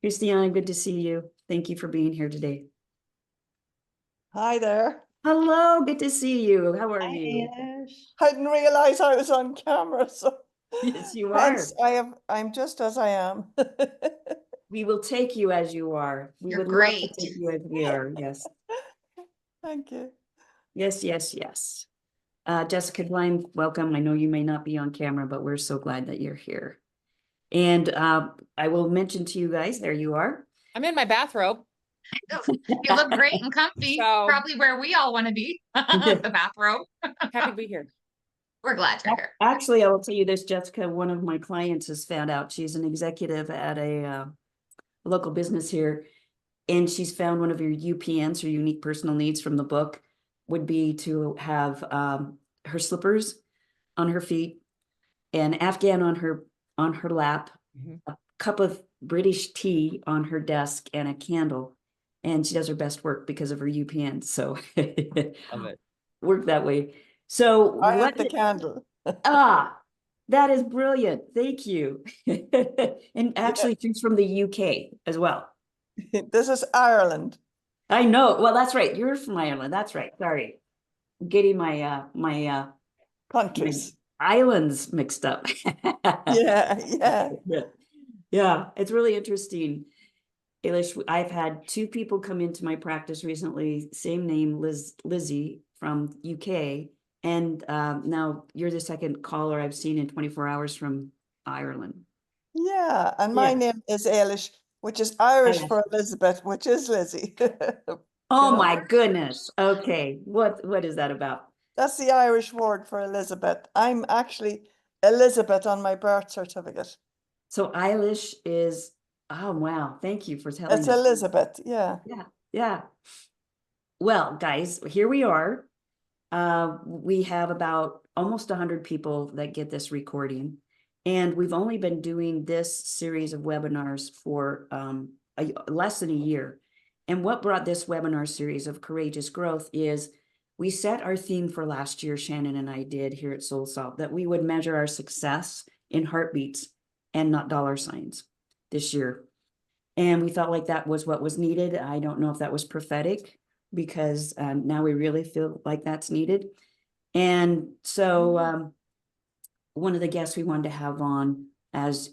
Christiana, good to see you. Thank you for being here today. Hi there. Hello, good to see you. How are Hi, you? Ailish. I didn't realize I was on camera, so Yes, you hence are. I'm just as I am. We will take you as you are. We You're would love to great. take you as we are. Yes. Thank you. Yes, yes, yes. Jessica Klein, welcome. I know you may not be on camera, but we're so glad that you're here. And I will mention to you guys, there you are. I'm in my bathrobe. You look great and comfy. So- Probably where we all want to be. The bathrobe. Happy to be here. We're glad you're here. Actually, I will tell you this, Jessica, one of my clients has found out she's an executive at a local business here, and she's found one of your UPNs, or unique personal needs from the book, would be to have her slippers on her feet, an Afghan on her lap, a cup of British tea on her desk, and a candle. And she does her best work because of her UPN. So Love it. work that way. So I what have the candle. that is brilliant. Thank you. And actually, she's from the UK as well. This is Ireland. I know. Well, that's right. You're from Ireland. That's right. Sorry. I'm getting my Countries. islands mixed up. Yeah. Yeah, it's really interesting. Ailish, I've had two people come into my practice recently, same name, Lizzie from UK. And now you're the second caller I've seen in 24 hours from Ireland. Yeah. And my Yeah. name is Ailish, which is Irish Ailish. for Elizabeth, which is Lizzie. Oh know? my goodness. Okay. What is that about? That's the Irish word for Elizabeth. I'm actually Elizabeth on my birth certificate. So Eilish is, oh wow, thank you for telling It's me. Elizabeth, yeah. Yeah. Well, guys, here we are. We have about almost 100 people that get this recording. And we've only been doing this series of webinars for less than a year. And what brought this webinar series of courageous growth is we set our theme for last year, Shannon and I did here at SoulSolve, that we would measure our success in heartbeats and not dollar signs this year. And we felt like that was what was needed. I don't know if that was prophetic, because now we really feel like that's needed. And so one of the guests we wanted to have on, as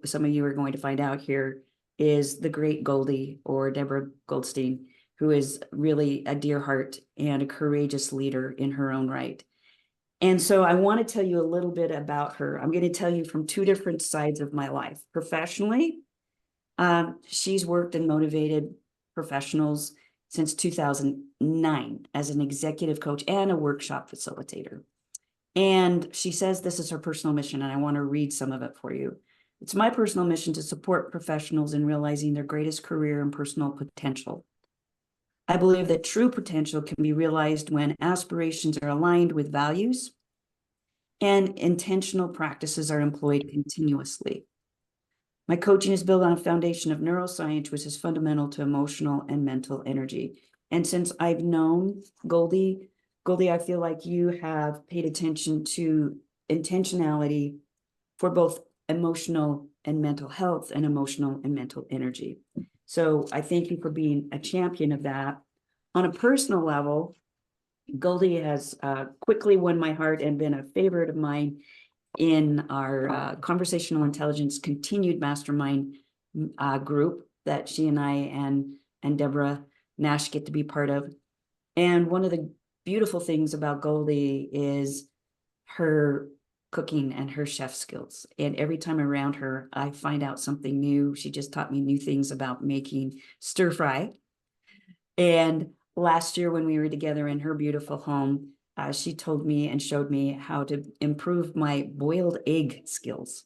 some of you are going to find out here, is the great Goldie, or Deborah Goldstein, who is really a dear heart and a courageous leader in her own right. And so I want to tell you a little bit about her. I'm going to tell you from two different sides of my life. Professionally, she's worked and motivated professionals since 2009 as an executive coach and a workshop facilitator. And she says this is her personal mission, and I want to read some of it for you. It's my personal mission to support professionals in realizing their greatest career and personal potential. I believe that true potential can be realized when aspirations are aligned with values and intentional practices are employed continuously. My coaching is built on a foundation of neuroscience, which is fundamental to emotional and mental energy. And since I've known Goldie, I feel like you have paid attention to intentionality for both emotional and mental health and emotional and mental energy. So I thank you for being a champion of that. On a personal level, Goldie has quickly won my heart and been a favorite of mine in our conversational intelligence continued mastermind group that she and I and Deborah Nash get to be part of. And one of the beautiful things about Goldie is her cooking and her chef skills. And every time around her, I find out something new. She just taught me new things about making stir fry. And last year when we were together in her beautiful home, she told me and showed me how to improve my boiled egg skills.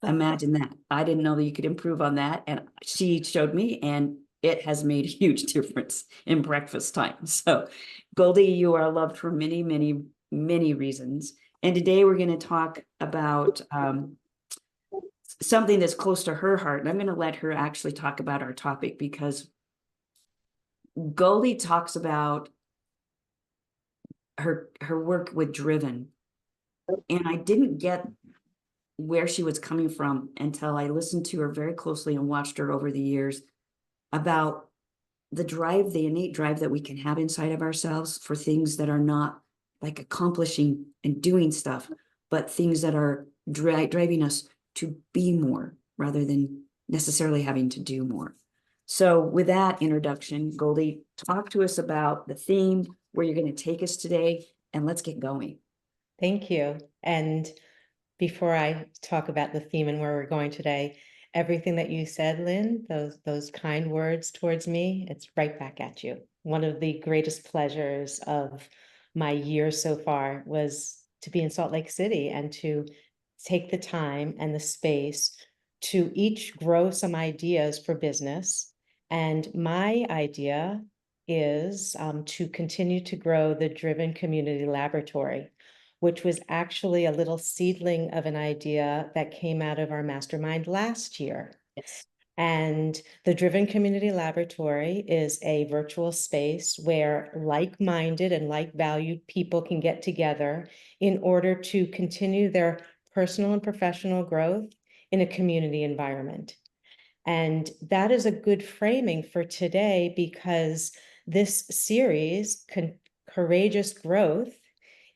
Imagine that. I didn't know that you could improve on that. And she showed me, and it has made a huge difference in breakfast time. So Goldie, you are loved for many, many, many reasons. And today we're going to talk about something that's close to her heart. And I'm going to let her actually talk about our topic, because Goldie talks about her work with Driven. And I didn't get where she was coming from until I listened to her very closely and watched her over the years about the drive, the innate drive that we can have inside of ourselves for things that are not like accomplishing and doing stuff, but things that are driving us to be more rather than necessarily having to do more. So with that introduction, Goldie, talk to us about the theme, where you're going to take us today, and let's get going. Thank you. And before I talk about the theme and where we're going today, everything that you said, Lynn, those kind words towards me, it's right back at you. One of the greatest pleasures of my year so far was to be in Salt Lake City and to take the time and the space to each grow some ideas for business. And my idea is to continue to grow the Driven Community Laboratory, which was actually a little seedling of an idea that came out of our mastermind last year. Yes. And the Driven Community Laboratory is a virtual space where like-minded and like-valued people can get together in order to continue their personal and professional growth in a community environment. And that is a good framing for today, because this series, Courageous Growth,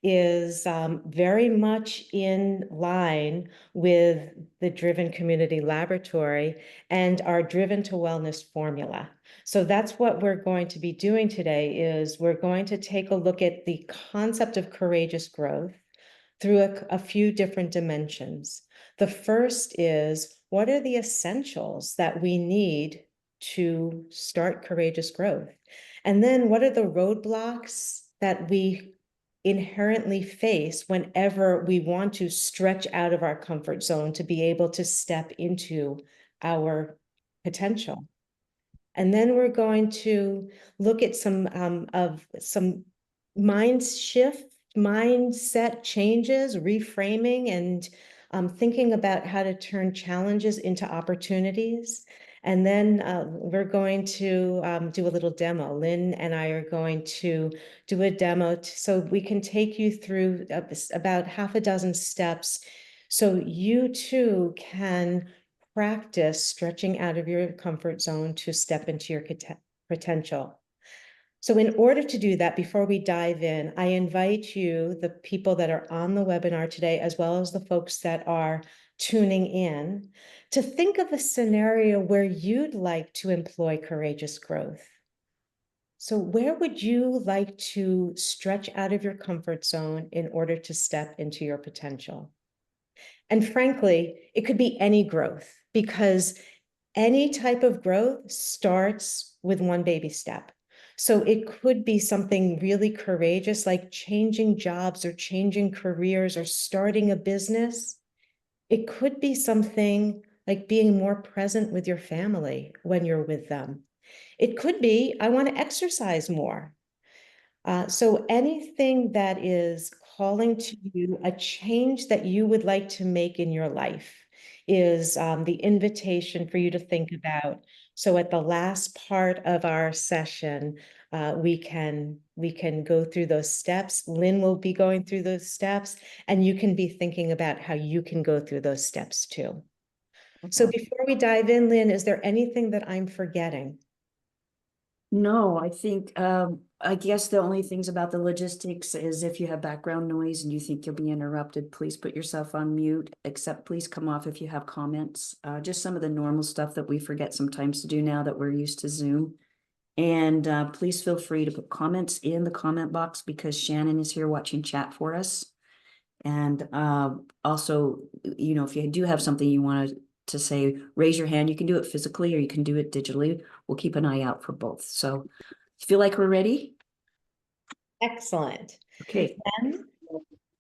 is very much in line with the Driven Community Laboratory and our Driven to Wellness formula. So that's what we're going to be doing today, is we're going to take a look at the concept of courageous growth through a few different dimensions. The first is, what are the essentials that we need to start courageous growth? And then what are the roadblocks that we inherently face whenever we want to stretch out of our comfort zone to be able to step into our potential? And then we're going to look at some mindset changes, reframing, and thinking about how to turn challenges into opportunities. And then we're going to do a little demo. Lynn and I are going to do a demo so we can take you through about half a dozen steps so you too can practice stretching out of your comfort zone to step into your potential. So in order to do that, before we dive in, I invite you, the people that are on the webinar today, as well as the folks that are tuning in, to think of a scenario where you'd like to employ courageous growth. So where would you like to stretch out of your comfort zone in order to step into your potential? And frankly, it could be any growth, because any type of growth starts with one baby step. So it could be something really courageous, like changing jobs or changing careers or starting a business. It could be something like being more present with your family when you're with them. It could be, I want to exercise more. So anything that is calling to you, a change that you would like to make in your life, is the invitation for you to think about. So at the last part of our session, we can go through those steps. Lynn will be going through those steps, and you can be thinking about how you can go through those steps too. So before we dive in, Lynn, is there anything that I'm forgetting? No, I think, I guess the only things about the logistics is if you have background noise and you think you'll be interrupted, please put yourself on mute, except please come off if you have comments. Just some of the normal stuff that we forget sometimes to do now that we're used to Zoom. And please feel free to put comments in the comment box, because Shannon is here watching chat for us. And also, you know, if you do have something you want to say, raise your hand. You can do it physically or you can do it digitally. We'll keep an eye out for both. So feel like we're ready? Excellent. Okay. Then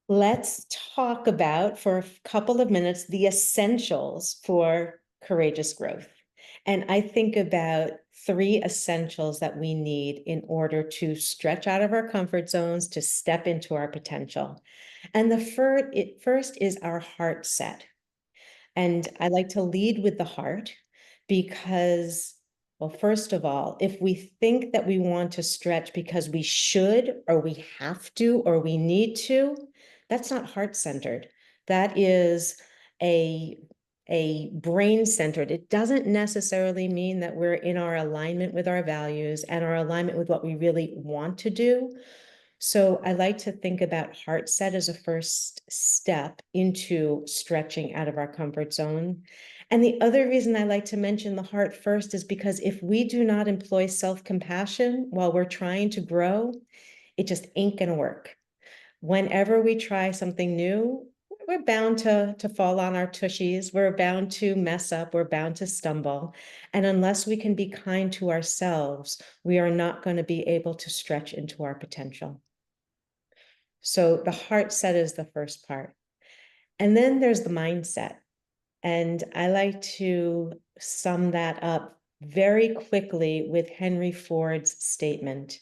let's talk about, for a couple of minutes, the essentials for courageous growth. And I think about 3 essentials that we need in order to stretch out of our comfort zones, to step into our potential. And the first is our heart set. And I like to lead with the heart because, well, first of all, if we think that we want to stretch because we should, or we have to, or we need to, that's not heart-centered. That is a brain centered. It doesn't necessarily mean that we're in our alignment with our values and our alignment with what we really want to do. So I like to think about heart set as a first step into stretching out of our comfort zone. And the other reason I like to mention the heart first is because if we do not employ self-compassion while we're trying to grow, it just ain't gonna work. Whenever we try something new, we're bound to fall on our tushies. We're bound to mess up. We're bound to stumble. And unless we can be kind to ourselves, we are not going to be able to stretch into our potential. So the heart set is the first part. And then there's the mindset. And I like to sum that up very quickly with Henry Ford's statement.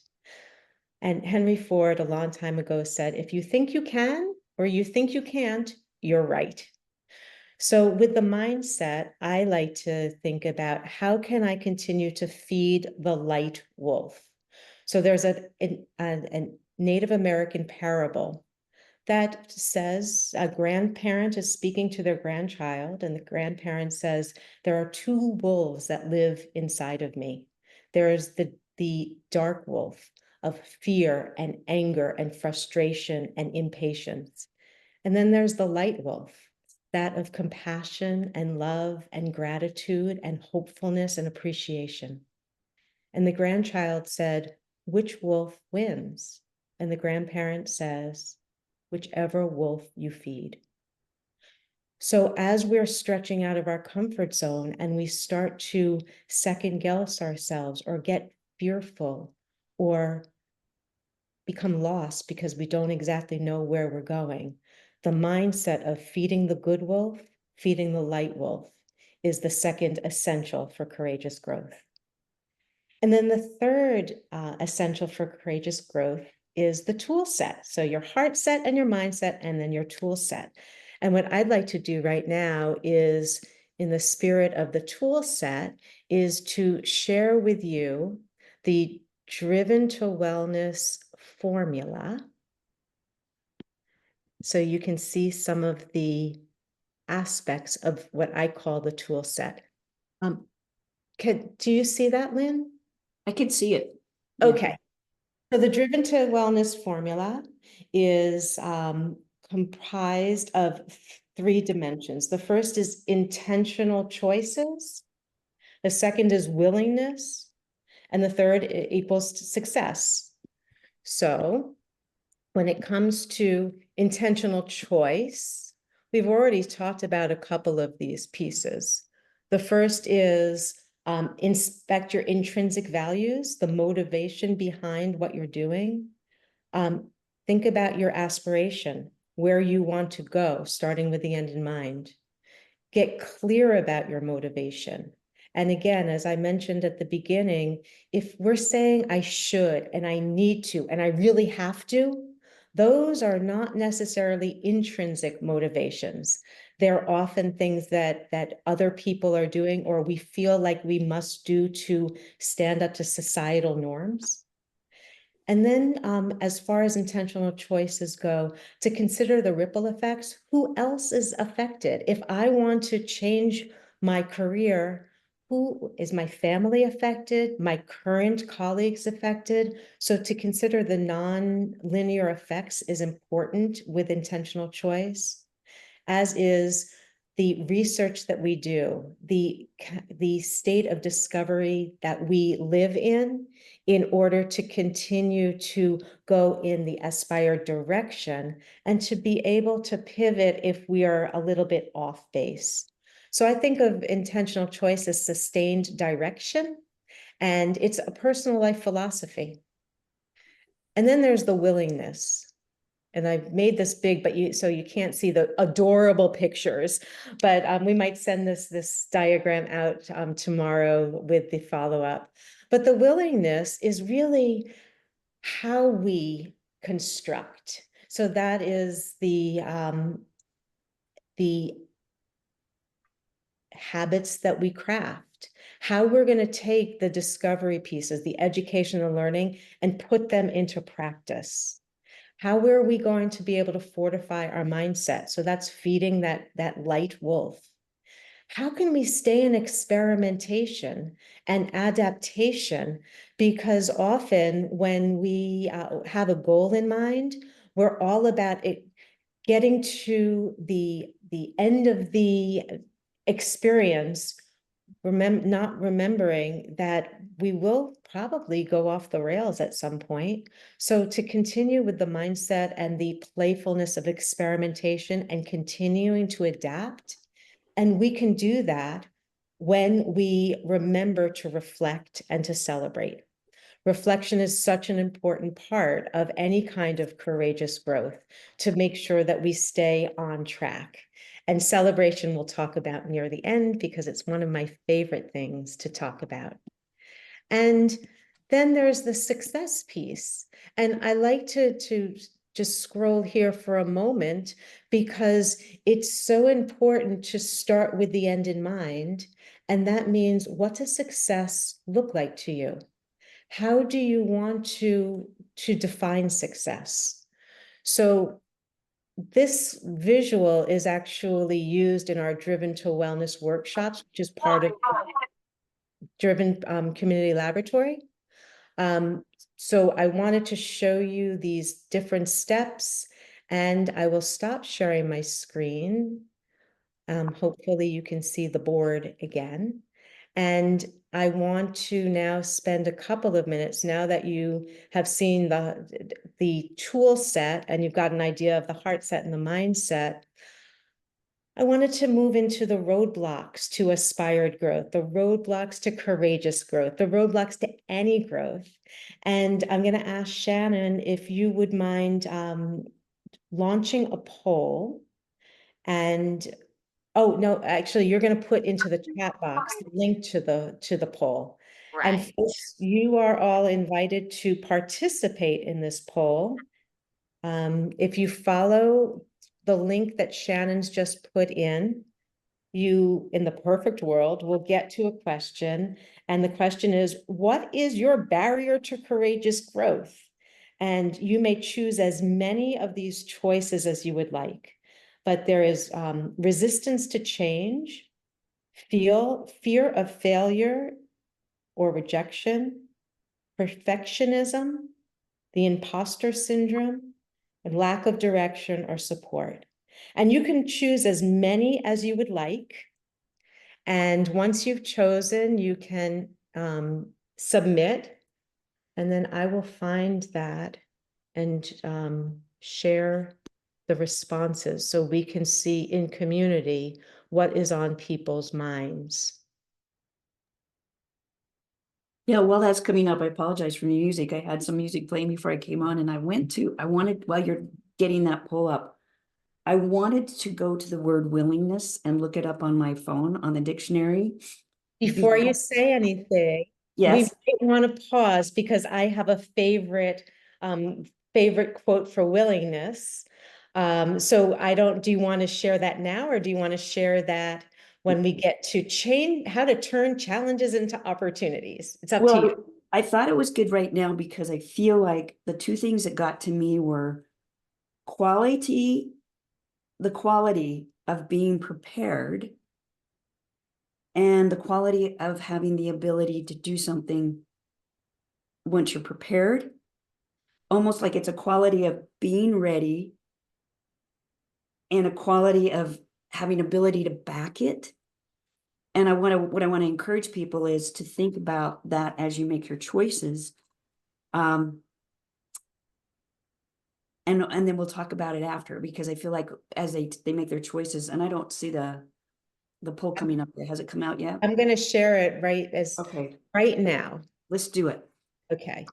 And Henry Ford, a long time ago, said, if you think you can or you think you can't, you're right. So with the mindset, I like to think about how can I continue to feed the light wolf? So there's a Native American parable that says a grandparent is speaking to their grandchild, and the grandparent says, there are two wolves that live inside of me. There's the dark wolf of fear and anger and frustration and impatience. And then there's the light wolf, that of compassion and love and gratitude and hopefulness and appreciation. And the grandchild said, which wolf wins? And the grandparent says, whichever wolf you feed. So as we're stretching out of our comfort zone and we start to second guess ourselves or get fearful or become lost because we don't exactly know where we're going, the mindset of feeding the good wolf, feeding the light wolf is the second essential for courageous growth. And then the third essential for courageous growth is the tool set. So your heart set and your mindset, and then your tool set. And what I'd like to do right now is, in the spirit of the tool set, is to share with you the Driven to Wellness formula. So you can see some of the aspects of what I call the tool set. Do you see that, Lynn? I can see it. Yeah. Okay. So the Driven to Wellness formula is comprised of three dimensions. The first is intentional choices. The second is willingness. And the third equals to success. So when it comes to intentional choice, we've already talked about a couple of these pieces. The first is inspect your intrinsic values, the motivation behind what you're doing. Think about your aspiration, where you want to go, starting with the end in mind. Get clear about your motivation. And again, as I mentioned at the beginning, if we're saying I should and I need to and I really have to, those are not necessarily intrinsic motivations. They're often things that other people are doing or we feel like we must do to stand up to societal norms. And then as far as intentional choices go, to consider the ripple effects, who else is affected? If I want to change my career, who is my family affected? My current colleagues affected? So to consider the non-linear effects is important with intentional choice, as is the research that we do, the state of discovery that we live in order to continue to go in the aspired direction and to be able to pivot if we are a little bit off base. So I think of intentional choice as sustained direction, and it's a personal life philosophy. And then there's the willingness. And I've made this big, but so you can't see the adorable pictures, but we might send this diagram out tomorrow with the follow-up. But the willingness is really how we construct. So that is the habits that we craft, how we're going to take the discovery pieces, the education and learning, and put them into practice. How are we going to be able to fortify our mindset? So that's feeding that light wolf. How can we stay in experimentation and adaptation? Because often when we have a goal in mind, we're all about it getting to the end of the experience, not remembering that we will probably go off the rails at some point. So to continue with the mindset and the playfulness of experimentation and continuing to adapt, and we can do that when we remember to reflect and to celebrate. Reflection is such an important part of any kind of courageous growth to make sure that we stay on track. And celebration we'll talk about near the end because it's one of my favorite things to talk about. And then there's the success piece. And I like to just scroll here for a moment because it's so important to start with the end in mind. And that means, what does success look like to you? How do you want to define success? So this visual is actually used in our Driven to Wellness workshops, which is part of Driven Community Laboratory. So I wanted to show you these different steps, and I will stop sharing my screen. Hopefully you can see the board again. And I want to now spend a couple of minutes, now that you have seen the tool set and you've got an idea of the heart set and the mindset. I wanted to move into the roadblocks to aspired growth, the roadblocks to courageous growth, the roadblocks to any growth. And I'm going to ask Shannon if you would mind launching a poll. And oh, no, actually, you're going to put into the chat box the link to the poll. And Right. folks, you are all invited to participate in this poll. If you follow the link that Shannon's just put in, you, in the perfect world, will get to a question. And the question is, what is your barrier to courageous growth? And you may choose as many of these choices as you would like. But there is resistance to change, fear of failure or rejection, perfectionism, the imposter syndrome, and lack of direction or support. And you can choose as many as you would like. And once you've chosen, you can submit, and then I will find that and share the responses so we can see in community what is on people's minds. Yeah, while that's coming up, I apologize for the music. I had some music playing before I came on, and I wanted, while you're getting that pull up, I wanted to go to the word willingness and look it up on my phone on the dictionary. Before you say anything, Yes. we might want to pause because I have a favorite quote for willingness. So do you want to share that now, or do you want to share that when we get to how to turn challenges into opportunities? It's up to you. Well, I thought it was good right now because I feel like the two things that got to me were the quality of being prepared, and the quality of having the ability to do something once you're prepared. Almost like it's a quality of being ready and a quality of having ability to back it. And what I want to encourage people is to think about that as you make your choices. And then we'll talk about it after, because I feel like as they make their choices, and I don't see the poll coming up there. Has it come out yet? I'm going to share it Okay, right now. let's do it. Okay.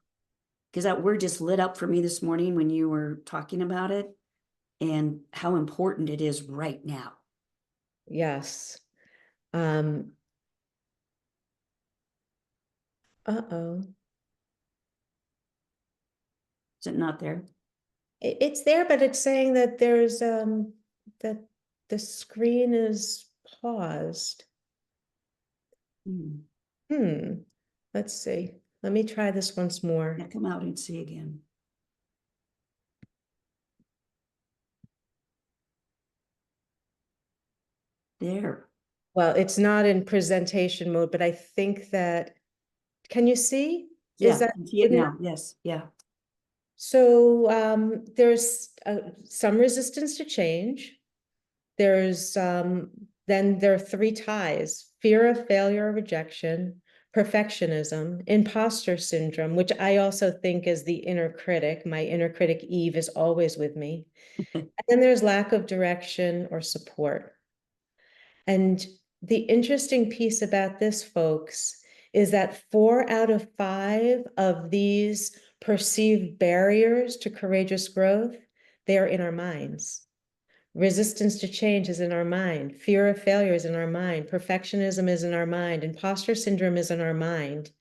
Because that word just lit up for me this morning when you were talking about it and how important it is right now. Yes. Uh-oh. Is it not there? It's there, but it's saying that there's that the screen is paused. Let's see. Let me try this once more. Yeah, come out and see again. There. Well, it's not in presentation mode, but I think that, can you see? Yeah, Is that I can see it good enough? now. Yes, yeah. So there's some resistance to change. There's then there are three ties: fear of failure or rejection, perfectionism, imposter syndrome, which I also think is the inner critic. My inner critic Eve is always with me. And then there's lack of direction or support. And the interesting piece about this, folks, is that 4 out of 5 of these perceived barriers to courageous growth, they are in our minds. Resistance to change is in our mind. Fear of failure is in our mind. Perfectionism is in our mind. Imposter syndrome is in our mind.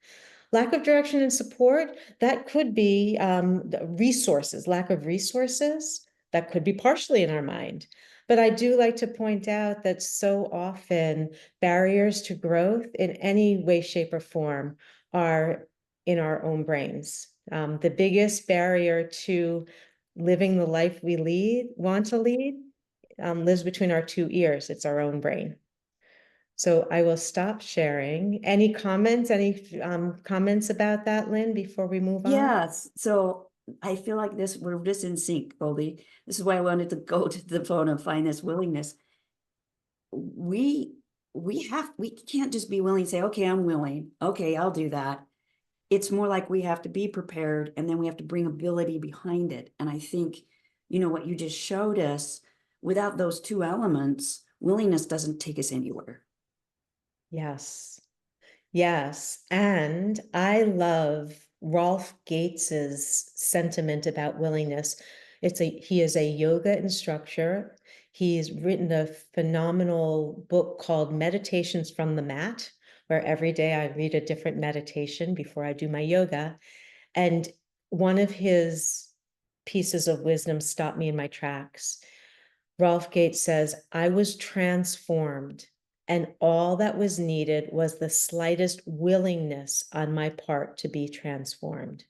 Lack of direction and support, that could be resources, lack of resources, that could be partially in our mind. But I do like to point out that so often barriers to growth in any way, shape, or form are in our own brains. The biggest barrier to living the life we want to lead, lives between our 2 ears. It's our own brain. So I will stop sharing. Any comments, comments about that, Lynn, before we move on? Yes, so I feel like we're just in sync, Goldie. This is why I wanted to go to the phone and find this willingness. We can't just be willing to say, okay, I'm willing. Okay, I'll do that. It's more like we have to be prepared, and then we have to bring ability behind it. And I think, what you just showed us, without those 2 elements, willingness doesn't take us anywhere. Yes. Yes. And I love Rolf Gates's sentiment about willingness. He is a yoga instructor. He's written a phenomenal book called Meditations from the Mat, where every day I read a different meditation before I do my yoga. And one of his pieces of wisdom stopped me in my tracks. Rolf Gates says, I was transformed, and all that was needed was the slightest willingness on my part to be transformed.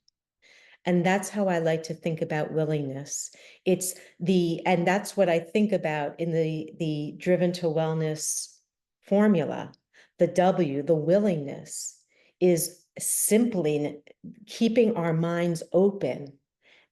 And that's how I like to think about willingness. And that's what I think about in the Driven to Wellness formula. The W, the willingness, is simply keeping our minds open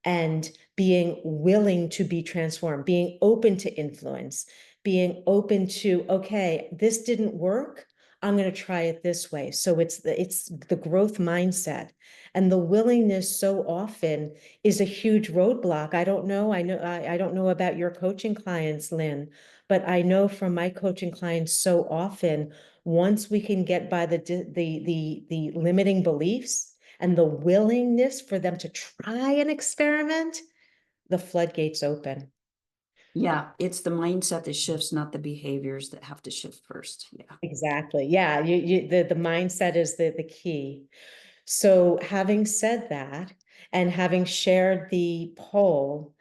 and being willing to be transformed, being open to influence, being open to, okay, this didn't work, I'm going to try it this way. So it's the growth mindset, and the willingness so often is a huge roadblock. I don't know about your coaching clients, Lynn, but I know from my coaching clients so often, once we can get by the limiting beliefs and the willingness for them to try and experiment, the floodgates open. Yeah, it's the mindset that shifts, not the behaviors that have to shift first. Yeah. Exactly. Yeah, the mindset is the key. So having said that, and having shared the poll,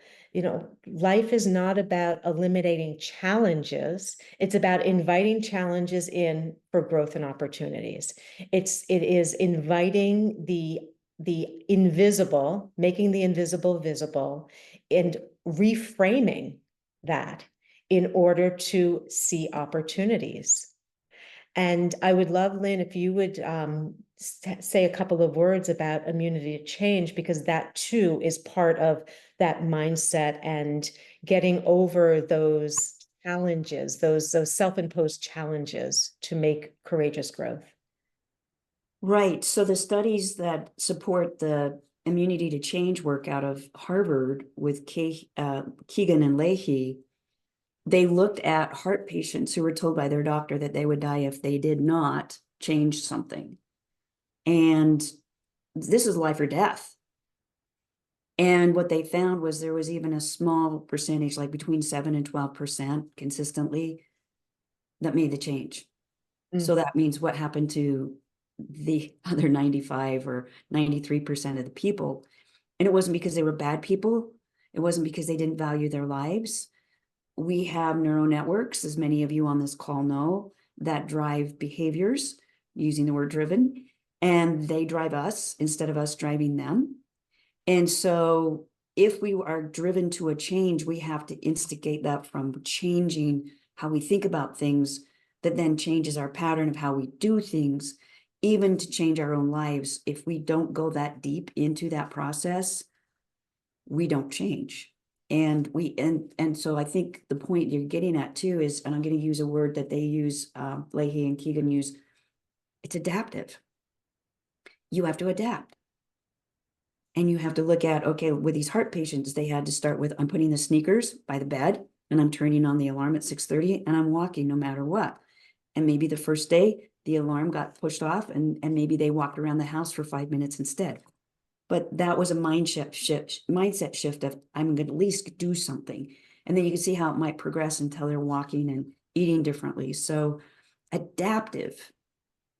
life is not about eliminating challenges. It's about inviting challenges in for growth and opportunities. It is inviting the invisible, making the invisible visible, and reframing that in order to see opportunities. And I would love, Lynn, if you would say a couple of words about immunity to change, because that too is part of that mindset and getting over those challenges, those self-imposed challenges to make courageous growth. Right. So the studies that support the immunity to change work out of Harvard with Keegan and Leahy, they looked at heart patients who were told by their doctor that they would die if they did not change something. And this is life or death. And what they found was there was even a small percentage, like between 7 and 12% consistently, that made the change. So that means what happened to the other 95 or 93% of the people. And it wasn't because they were bad people. It wasn't because they didn't value their lives. We have neural networks, as many of you on this call know, that drive behaviors, using the word driven, and they drive us instead of us driving them. And so if we are driven to a change, we have to instigate that from changing how we think about things that then changes our pattern of how we do things, even to change our own lives. If we don't go that deep into that process, we don't change. And so I think the point you're getting at too is, and I'm going to use a word that they use, Leahy and Keegan use, it's adaptive. You have to adapt. And you have to look at, okay, with these heart patients, they had to start with, I'm putting the sneakers by the bed and I'm turning on the alarm at 6:30 and I'm walking no matter what. And maybe the first day the alarm got pushed off and maybe they walked around the house for 5 minutes instead. But that was a mindset shift of, I'm going to at least do something. And then you can see how it might progress until they're walking and eating differently. So adaptive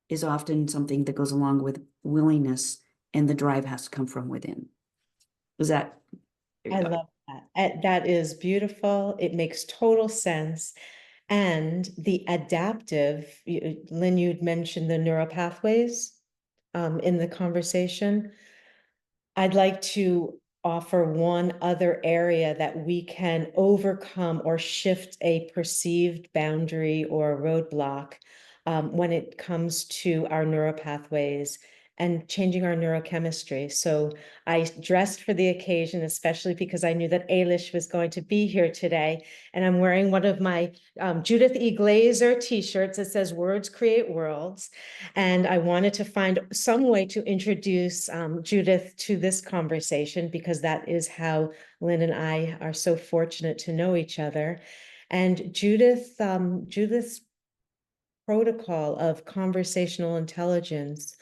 is often something that goes along with willingness, and the drive has to come from within. Is that? I love that. That is beautiful. It makes total sense. And the adaptive, Lynn, you'd mentioned the neural pathways in the conversation. I'd like to offer one other area that we can overcome or shift a perceived boundary or roadblock when it comes to our neural pathways and changing our neurochemistry. So I dressed for the occasion, especially because I knew that Ailish was going to be here today. And I'm wearing one of my Judith E. Glazer t-shirts that says "Words Create Worlds." And I wanted to find some way to introduce Judith to this conversation, because that is how Lynn and I are so fortunate to know each other. And Judith's protocol of conversational intelligence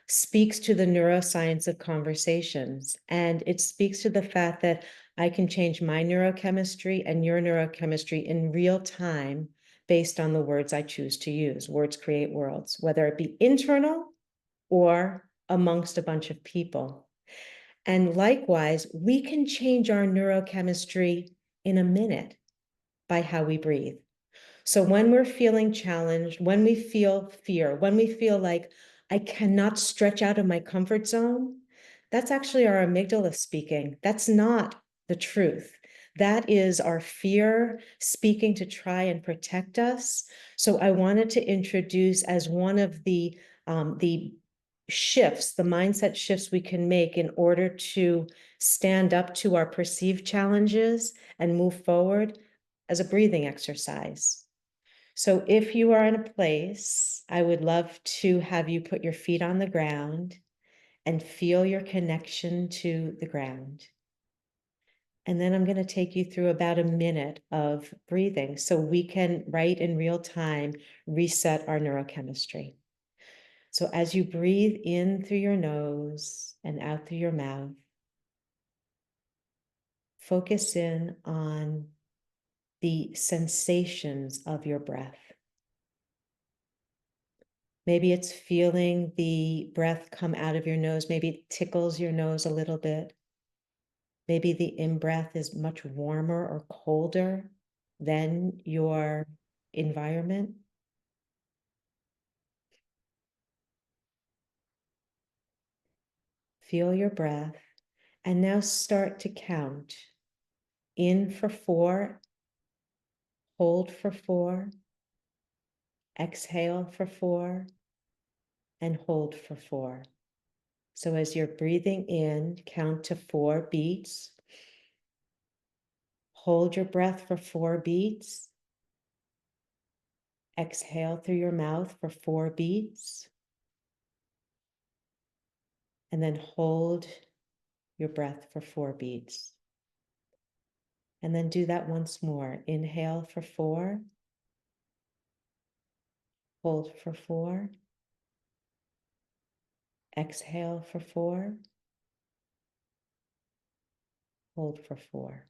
speaks to the neuroscience of conversations. And it speaks to the fact that I can change my neurochemistry and your neurochemistry in real time based on the words I choose to use. Words create worlds, whether it be internal or amongst a bunch of people. And likewise, we can change our neurochemistry in a minute by how we breathe. So when we're feeling challenged, when we feel fear, when we feel like I cannot stretch out of my comfort zone, that's actually our amygdala speaking. That's not the truth. That is our fear speaking to try and protect us. So I wanted to introduce as one of the shifts, the mindset shifts we can make in order to stand up to our perceived challenges and move forward, as a breathing exercise. So if you are in a place, I would love to have you put your feet on the ground and feel your connection to the ground. And then I'm going to take you through about a minute of breathing so we can, right in real time, reset our neurochemistry. So as you breathe in through your nose and out through your mouth, focus in on the sensations of your breath. Maybe it's feeling the breath come out of your nose. Maybe it tickles your nose a little bit. Maybe the in-breath is much warmer or colder than your environment. Feel your breath, and now start to count. In for 4, hold for 4, exhale for 4, and hold for 4. So as you're breathing in, count to 4 beats. Hold your breath for 4 beats. Exhale through your mouth for 4 beats. And then hold your breath for 4 beats. And then do that once more. Inhale for 4. Hold for 4. Exhale for 4. Hold for 4.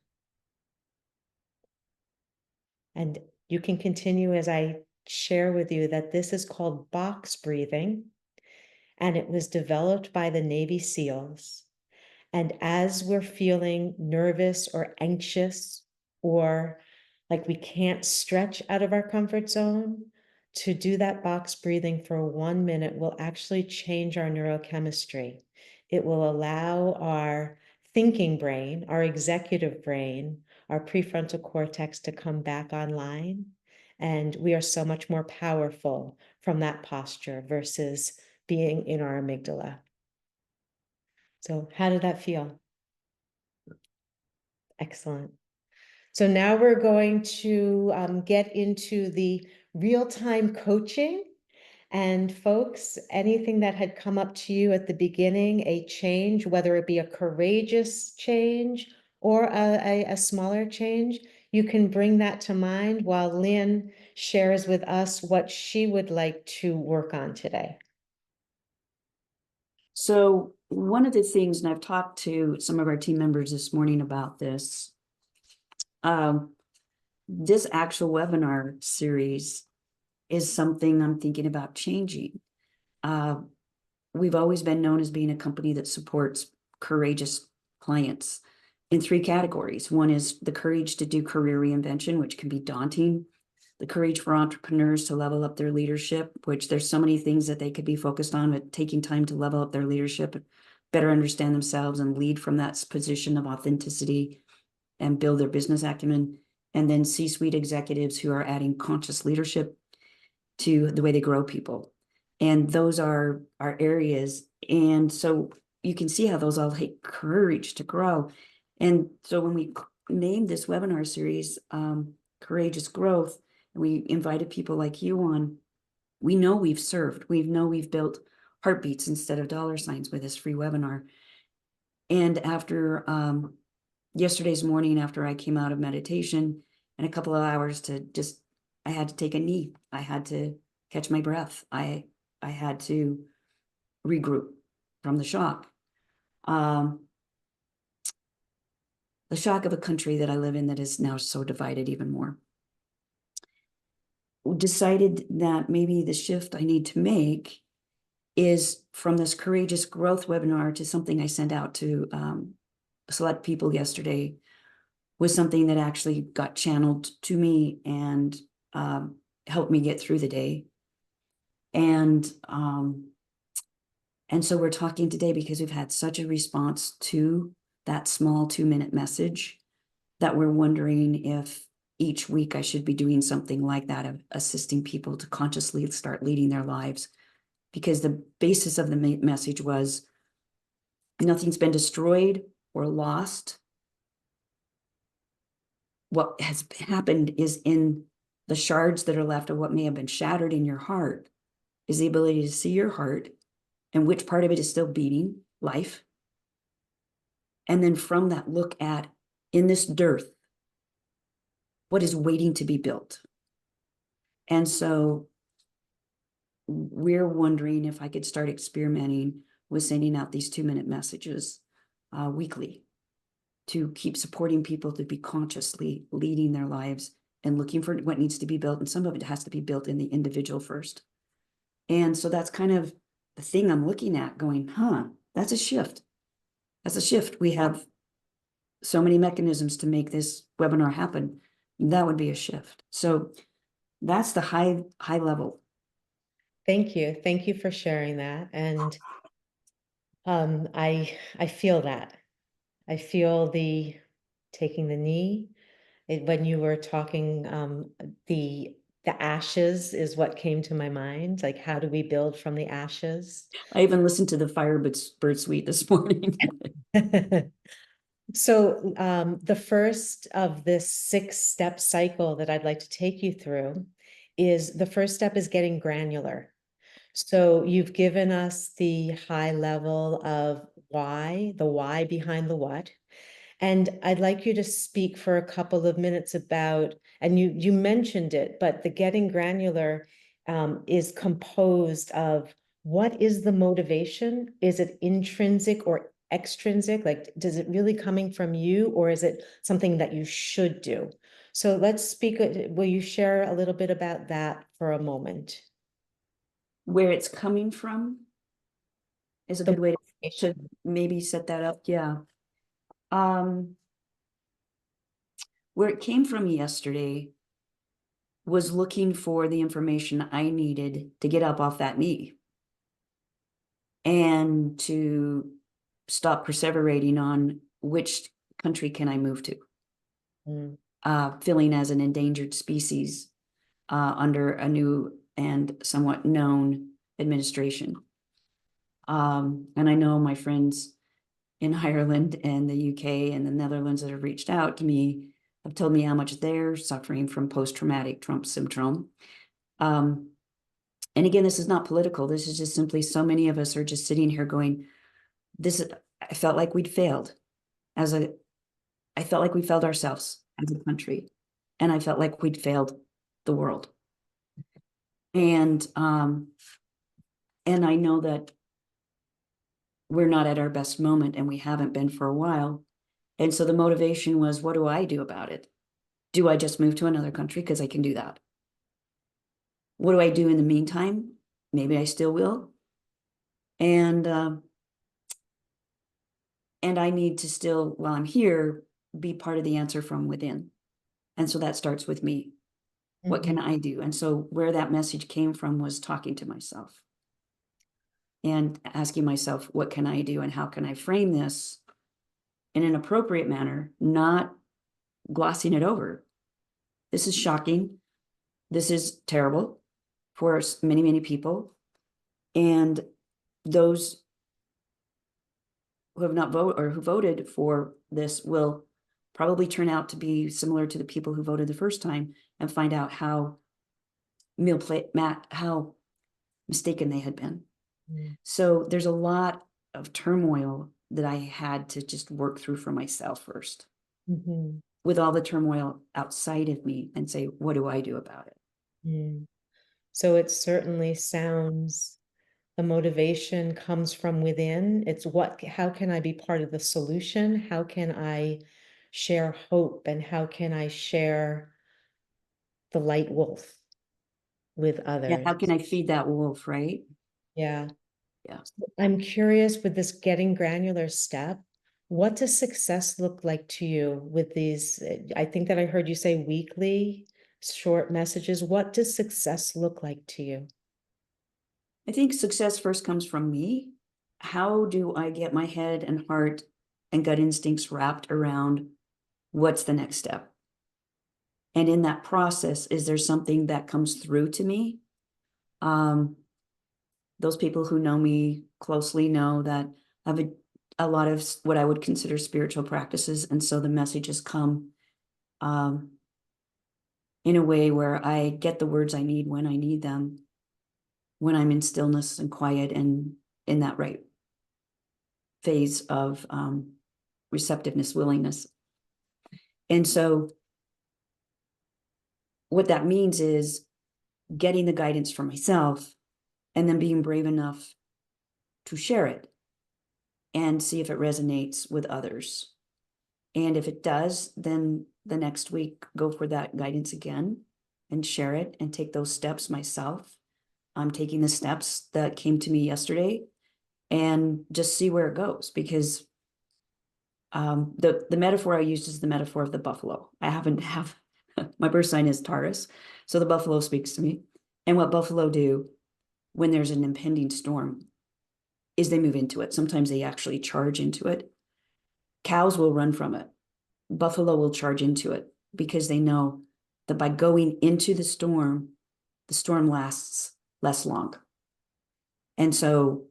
And you can continue as I share with you that this is called box breathing, and it was developed by the Navy SEALs. And as we're feeling nervous or anxious, or like we can't stretch out of our comfort zone, to do that box breathing for 1 minute will actually change our neurochemistry. It will allow our thinking brain, our executive brain, our prefrontal cortex to come back online. And we are so much more powerful from that posture versus being in our amygdala. So how did that feel? Excellent. So now we're going to get into the real-time coaching. And folks, anything that had come up to you at the beginning, a change, whether it be a courageous change or a smaller change, you can bring that to mind while Lynn shares with us what she would like to work on today. So one of the things, and I've talked to some of our team members this morning about this, this actual webinar series is something I'm thinking about changing. We've always been known as being a company that supports courageous clients in 3 categories. One is the courage to do career reinvention, which can be daunting. The courage for entrepreneurs to level up their leadership, which there's so many things that they could be focused on, but taking time to level up their leadership, better understand themselves and lead from that position of authenticity and build their business acumen. And then C-suite executives who are adding conscious leadership to the way they grow people. And those are our areas. And so you can see how those all take courage to grow. And so when we named this webinar series, Courageous Growth, and we invited people like you on, we know we've served. We know we've built heartbeats instead of dollar signs with this free webinar. And after yesterday's morning, after I came out of meditation and a couple of hours I had to take a knee. I had to catch my breath. I had to regroup from the shock. The shock of a country that I live in that is now so divided even more. Decided that maybe the shift I need to make is from this courageous growth webinar to something I sent out to select people yesterday, was something that actually got channeled to me and helped me get through the day. And so we're talking today because we've had such a response to that small 2-minute message that we're wondering if each week I should be doing something like that, of assisting people to consciously start leading their lives. Because the basis of the message was nothing's been destroyed or lost. What has happened is in the shards that are left of what may have been shattered in your heart is the ability to see your heart and which part of it is still beating life. And then from that, look at, in this dearth, what is waiting to be built. And so we're wondering if I could start experimenting with sending out these 2-minute messages weekly to keep supporting people to be consciously leading their lives and looking for what needs to be built. And some of it has to be built in the individual first. And so that's kind of the thing I'm looking at going, that's a shift. That's a shift. We have so many mechanisms to make this webinar happen. That would be a shift. So that's the high level. Thank you. Thank you for sharing that. And I feel that. I feel the taking the knee. When you were talking, the ashes is what came to my mind. Like, how do we build from the ashes? I even listened to the Firebird Suite this morning. So the first of this 6-step cycle that I'd like to take you through is, the first step is getting granular. So you've given us the high level of why, the why behind the what. And I'd like you to speak for a couple of minutes about, and you mentioned it, but the getting granular is composed of, what is the motivation? Is it intrinsic or extrinsic? Like, does it really coming from you, or is it something that you should do? So let's speak. Will you share a little bit about that for a moment? Where it's coming from is a good way to maybe set that up. Yeah. Where it came from yesterday was looking for the information I needed to get up off that knee and to stop perseverating on which country can I move to. Feeling as an endangered species under a new and somewhat known administration. And I know my friends in Ireland and the UK and the Netherlands that have reached out to me have told me how much they're suffering from post-traumatic Trump syndrome. And again, this is not political. This is just simply so many of us are just sitting here going, I felt like we'd failed I felt like we failed ourselves as a country. And I felt like we'd failed the world. And I know that we're not at our best moment, and we haven't been for a while. And so the motivation was, what do I do about it? Do I just move to another country? Because I can do that. What do I do in the meantime? Maybe I still will. And I need to still, while I'm here, be part of the answer from within. And so that starts with me. What can I do? And so where that message came from was talking to myself and asking myself, what can I do and how can I frame this in an appropriate manner, not glossing it over. This is shocking. This is terrible for many, many people. And those who have not voted or who voted for this will probably turn out to be similar to the people who voted the first time and find out how how mistaken they had been. So there's a lot of turmoil that I had to just work through for myself first, with all the turmoil outside of me, and say, what do I do about it? So it certainly sounds the motivation comes from within. It's how can I be part of the solution? How can I share hope? And how can I share the light wolf with others? Yeah, how can I feed that wolf, right? Yeah. Yeah. I'm curious with this getting granular step, what does success look like to you with these? I think that I heard you say weekly short messages. What does success look like to you? I think success first comes from me. How do I get my head and heart and gut instincts wrapped around what's the next step? And in that process, is there something that comes through to me? Those people who know me closely know that I have a lot of what I would consider spiritual practices. And so the messages come in a way where I get the words I need when I need them, when I'm in stillness and quiet and in that right phase of receptiveness, willingness. And so what that means is getting the guidance for myself and then being brave enough to share it and see if it resonates with others. And if it does, then the next week, go for that guidance again and share it and take those steps myself. I'm taking the steps that came to me yesterday and just see where it goes, because the metaphor I used is the metaphor of the buffalo. I happen to have, my birth sign is Taurus, so the buffalo speaks to me. And what buffalo do when there's an impending storm is they move into it. Sometimes they actually charge into it. Cows will run from it. Buffalo will charge into it because they know that by going into the storm lasts less long. And so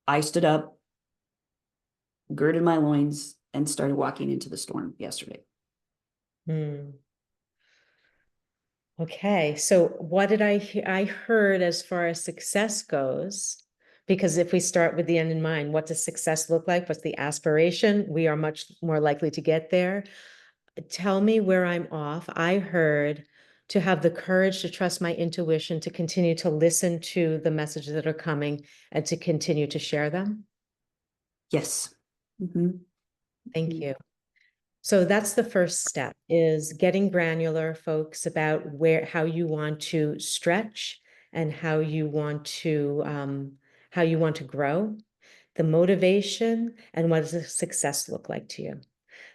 I stood up, girded my loins, and started walking into the storm yesterday. Okay, so what did I heard as far as success goes? Because if we start with the end in mind, what does success look like? What's the aspiration? We are much more likely to get there. Tell me where I'm off. I heard to have the courage to trust my intuition, to continue to listen to the messages that are coming and to continue to share them. Yes. Thank you. So that's the first step, is getting granular, folks, about how you want to stretch and how you want to grow, the motivation, and what does the success look like to you.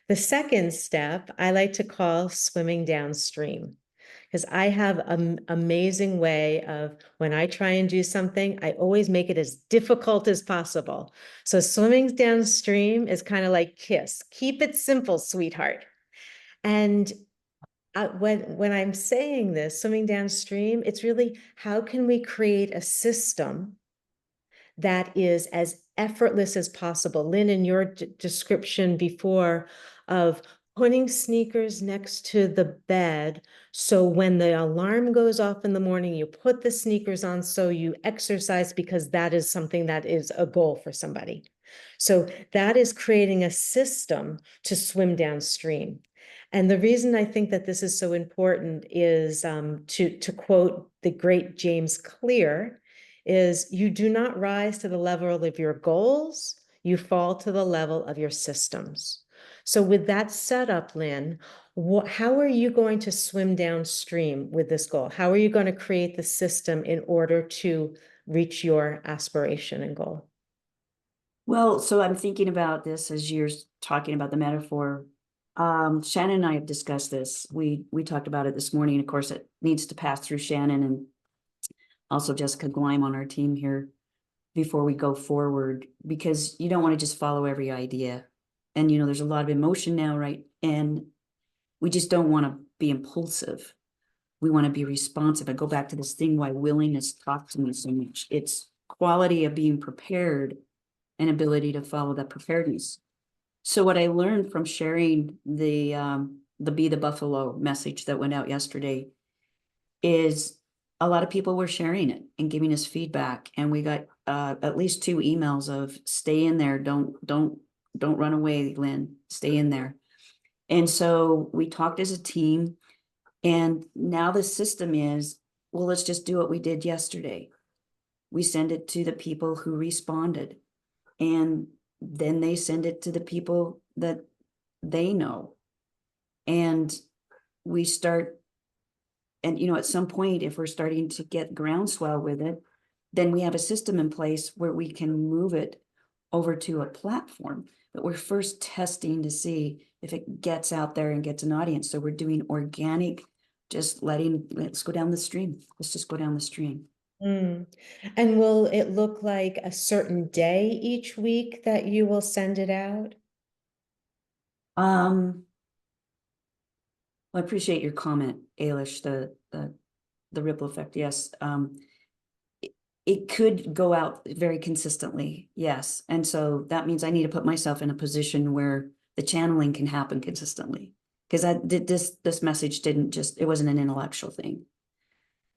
The second step I like to call swimming downstream, because I have an amazing way of, when I try and do something, I always make it as difficult as possible. So swimming downstream is kind of like KISS. Keep it simple, sweetheart. And when I'm saying this, swimming downstream, it's really how can we create a system that is as effortless as possible. Lynn, in your description before of putting sneakers next to the bed, so when the alarm goes off in the morning, you put the sneakers on, so you exercise because that is something that is a goal for somebody. So that is creating a system to swim downstream. And the reason I think that this is so important is to quote the great James Clear, is you do not rise to the level of your goals, you fall to the level of your systems. So with that setup, Lynn, how are you going to swim downstream with this goal? How are you going to create the system in order to reach your aspiration and goal? Well, so I'm thinking about this as you're talking about the metaphor. Shannon and I have discussed this. We talked about it this morning. Of course, it needs to pass through Shannon and also Jessica Gleim on our team here before we go forward, because you don't want to just follow every idea. And, there's a lot of emotion now, right? And we just don't want to be impulsive. We want to be responsive. I go back to this thing, why willingness talks to me so much. It's quality of being prepared and ability to follow that preparedness. So what I learned from sharing the Be the Buffalo message that went out yesterday is a lot of people were sharing it and giving us feedback. And we got at least 2 emails of stay in there. Don't run away, Lynn, stay in there. And so we talked as a team, and now the system is, well, let's just do what we did yesterday. We send it to the people who responded, and then they send it to the people that they know. And we start, and at some point, if we're starting to get groundswell with it, then we have a system in place where we can move it over to a platform. But we're first testing to see if it gets out there and gets an audience. So we're doing organic, let's go down the stream. Let's just go down the stream. And will it look like a certain day each week that you will send it out? Well, I appreciate your comment, Ailish, the ripple effect. Yes. It could go out very consistently. Yes. And so that means I need to put myself in a position where the channeling can happen consistently. Because this message it wasn't an intellectual thing.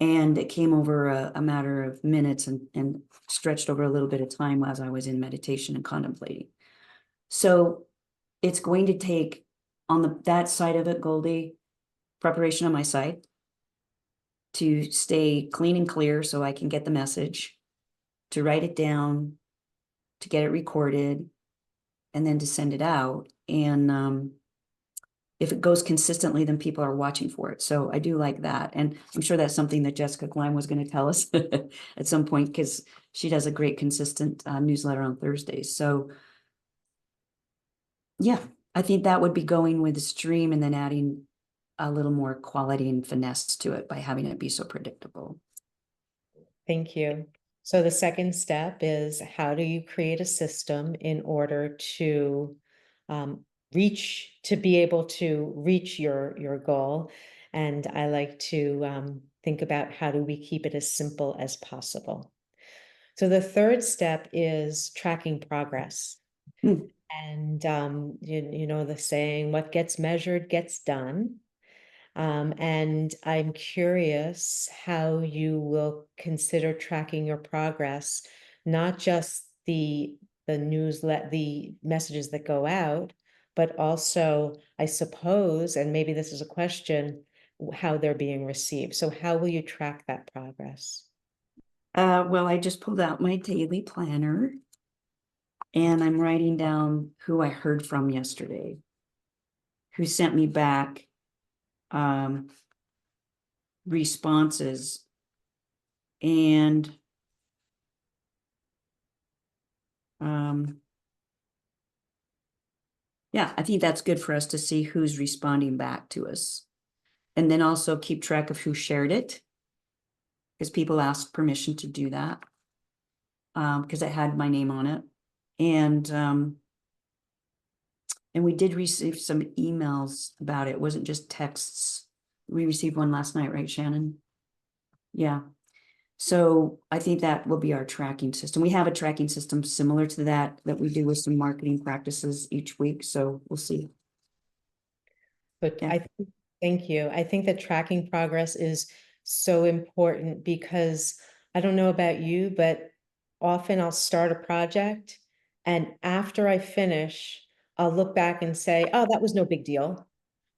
And it came over a matter of minutes and stretched over a little bit of time as I was in meditation and contemplating. So it's going to take on that side of it, Goldie, preparation on my side to stay clean and clear so I can get the message, to write it down, to get it recorded, and then to send it out. And if it goes consistently, then people are watching for it. So I do like that. And I'm sure that's something that Jessica Gleim was going to tell us at some point, because she does a great consistent newsletter on Thursdays. So yeah, I think that would be going with the stream and then adding a little more quality and finesse to it by having it be so predictable. Thank you. So the second step is, how do you create a system in order to be able to reach your goal? And I like to think about, how do we keep it as simple as possible? So the third step is tracking progress. And you know the saying, what gets measured gets done. And I'm curious how you will consider tracking your progress, not just the newsletter, the messages that go out, but also, I suppose, and maybe this is a question, how they're being received. So how will you track that progress? Well, I just pulled out my daily planner and I'm writing down who I heard from yesterday, who sent me back responses. And yeah, I think that's good for us to see who's responding back to us. And then also keep track of who shared it, because people asked permission to do that, because it had my name on it. And we did receive some emails about it. It wasn't just texts we received one last night, right, Shannon? Yeah. So I think that will be our tracking system. We have a tracking system similar to that we do with some marketing practices each week. So we'll see. But Yeah. thank you. I think that tracking progress is so important because I don't know about you, but often I'll start a project and after I finish, I'll look back and say, oh, that was no big deal.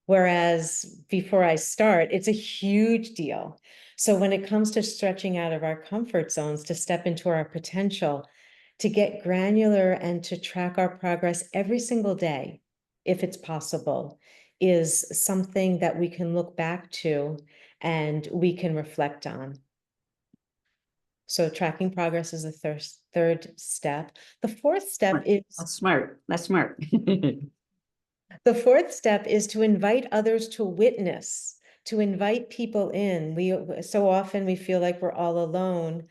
Whereas before I start, it's a huge deal. So when it comes to stretching out of our comfort zones to step into our potential, to get granular and to track our progress every single day, if it's possible, is something that we can look back to and we can reflect on. So tracking progress is the third step. The fourth step is That's smart. That's smart. the fourth step is to invite others to witness, to invite people in. So often we feel like we're all alone.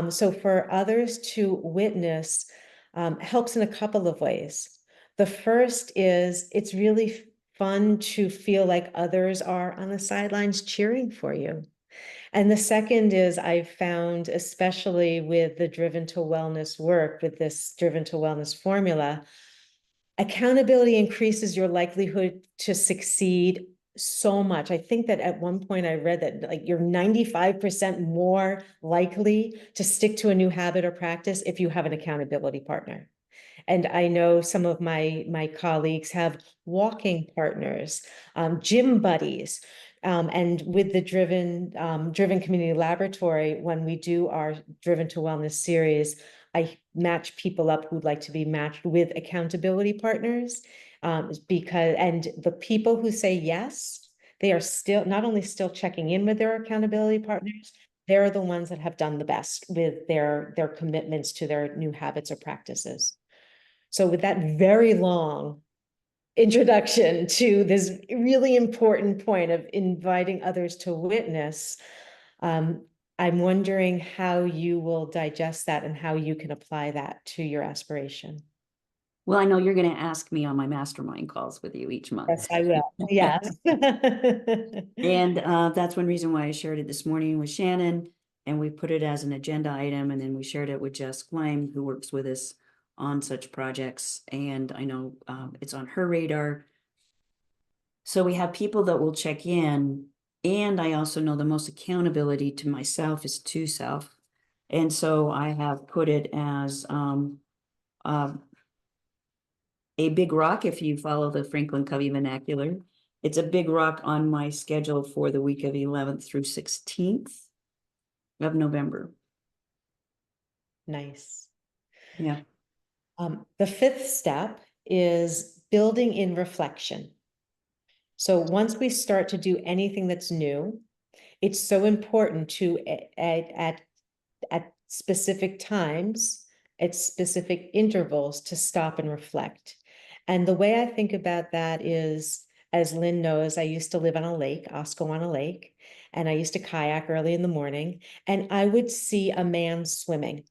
So for others to witness helps in a couple of ways. The first is it's really fun to feel like others are on the sidelines cheering for you. And the second is I've found, especially with the Driven to Wellness work, with this Driven to Wellness formula, accountability increases your likelihood to succeed so much. I think that at one point I read that like you're 95% more likely to stick to a new habit or practice if you have an accountability partner. And I know some of my colleagues have walking partners, gym buddies. And with the Driven Community Laboratory, when we do our Driven to Wellness series, I match people up who'd like to be matched with accountability partners, because, and the people who say yes, they are still not only still checking in with their accountability partners, they're the ones that have done the best with their commitments to their new habits or practices. So with that very long introduction to this really important point of inviting others to witness, I'm wondering how you will digest that and how you can apply that to your aspiration. Well, I know you're going to ask me on my mastermind calls with you each month. Yes, I will. Yes. And that's one reason why I shared it this morning with Shannon, and we put it as an agenda item, and then we shared it with Jess Gleim, who works with us on such projects. And I know it's on her radar. So we have people that will check in. And I also know the most accountability to myself is to self. And so I have put it as a big rock, if you follow the Franklin Covey vernacular. It's a big rock on my schedule for the week of 11th through 16th of November. Nice. Yeah. The fifth step is building in reflection. So once we start to do anything that's new, it's so important to at specific times, at specific intervals, to stop and reflect. And the way I think about that is, as Lynn knows, I used to live on a lake, Oscowana Lake, and I used to kayak early in the morning, and I would see a man swimming.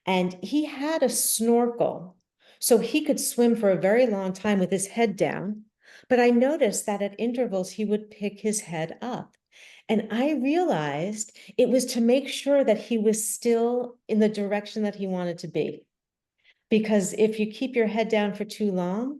And he had a snorkel, so he could swim for a very long time with his head down. But I noticed that at intervals, he would pick his head up. And I realized it was to make sure that he was still in the direction that he wanted to be. Because if you keep your head down for too long,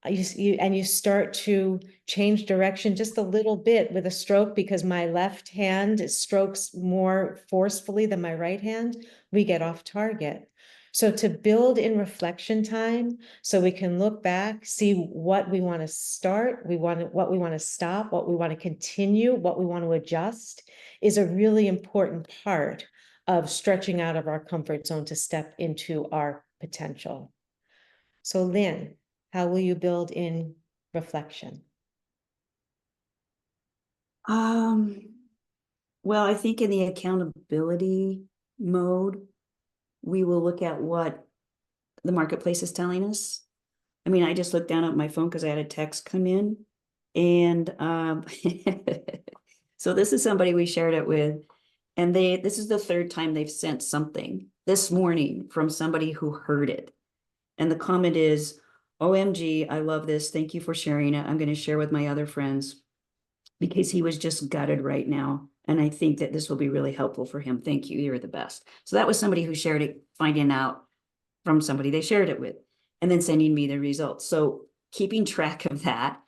you start to change direction just a little bit with a stroke, because my left hand strokes more forcefully than my right hand, we get off target. So to build in reflection time, so we can look back, see what we want to start, what we want to stop, what we want to continue, what we want to adjust, is a really important part of stretching out of our comfort zone to step into our potential. So Lynn, how will you build in reflection? Well, I think in the accountability mode, we will look at what the marketplace is telling us. I mean, I just looked down at my phone because I had a text come in, and so this is somebody we shared it with, and this is the third time they've sent something this morning from somebody who heard it. And the comment is, OMG, I love this. Thank you for sharing it. I'm going to share with my other friends. because he was just gutted right now. And I think that this will be really helpful for him. Thank you. You're the best. So that was somebody who shared it, finding out from somebody they shared it with, and then sending me the results. So keeping track of that,